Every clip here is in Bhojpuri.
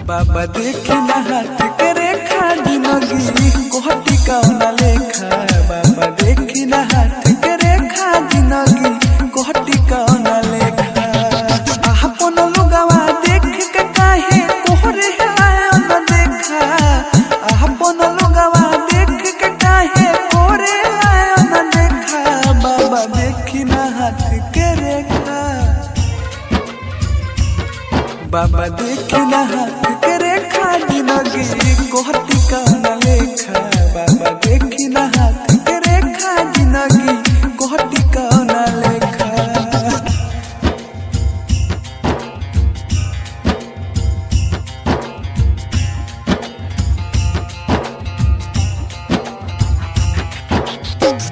बाबा देखी ना हाथ के रेखा जिंदगी कोहटी कौना लेखा। बाबा देखी ना हाथ के रेखा जिंदगी कोहटी कौना लेखा। अपन लोगवा देख के काहे कोहरे आया न देखा। अपन लोगवा देख के काहे कोहरे आया न देखा। बाबा देखी ना हाथ के रेखा। बाबा देखी ना हाथ के रेखा जिंदगी कोहटी कौना लेखा। बाबा देखी ना हाथ के रेखा जिंदगी कोहटी कौना लेखा।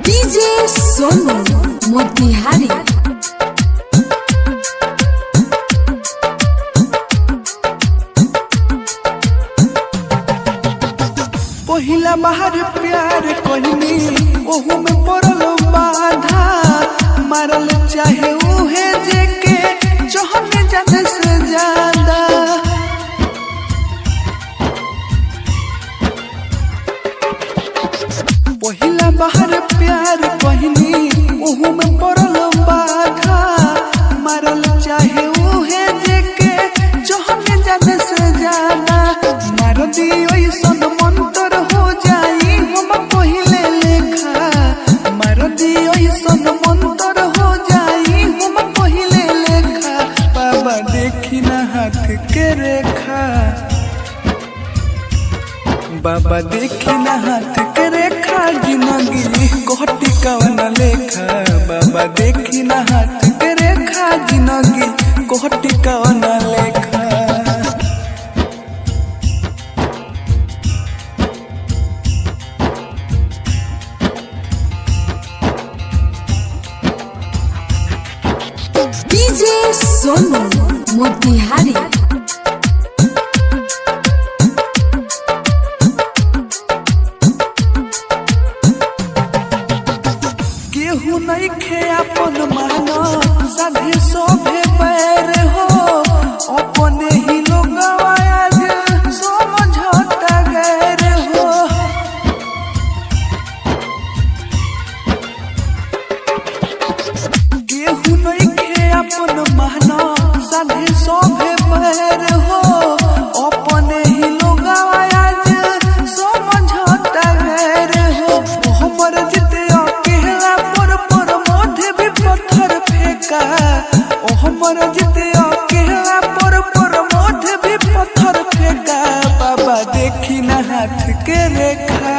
डीजे सोनू मोतिहारी। पहिला बाहर प्यार कहनी ओहू में पड़ल बाधा। मारल चाहे उहे जेके चहने जाने से ज्यादा। पहिला बाहर प्यार कहनी ओहू में पड़ल बाधा। मारल चाहे उहे जेके चहने जाने से ज्यादा। मार दियो सन मंतर हो जाई हम पहिले लेखा। मार दियो सन मंतर हो जाई हम पहिले लेखा। बाबा देखी ना हाथ के रेखा। बाबा देखी ना हाथ के रेखा जिंदगी कोहटी कौना लेखा। बाबा देखी ना हाथ के रेखा जिंदगी कोहटी कौना लेखा। डीजे सोनू मोतिहारी। केहू नहीं खे अपन मानो साधे सोभे पैर हो। अपने ही लोग आज समझौता गैर हो। केहू नहीं खे अपन मानो साधे सोभे पैर हो। अपने ही लोग आज समझौता गैर हो। हमर जिते अकेला पर मोधे भी पत्थर फेंका। ओ हमर जिते अकेला पर मोधे भी पत्थर फेंका। बाबा देखी ना हाथ के रेखा।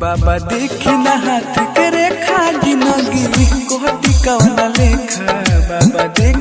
बाबा देखी ना हाथ के रेखा जिंदगी कोहटी कौना लेखा। बाबा देख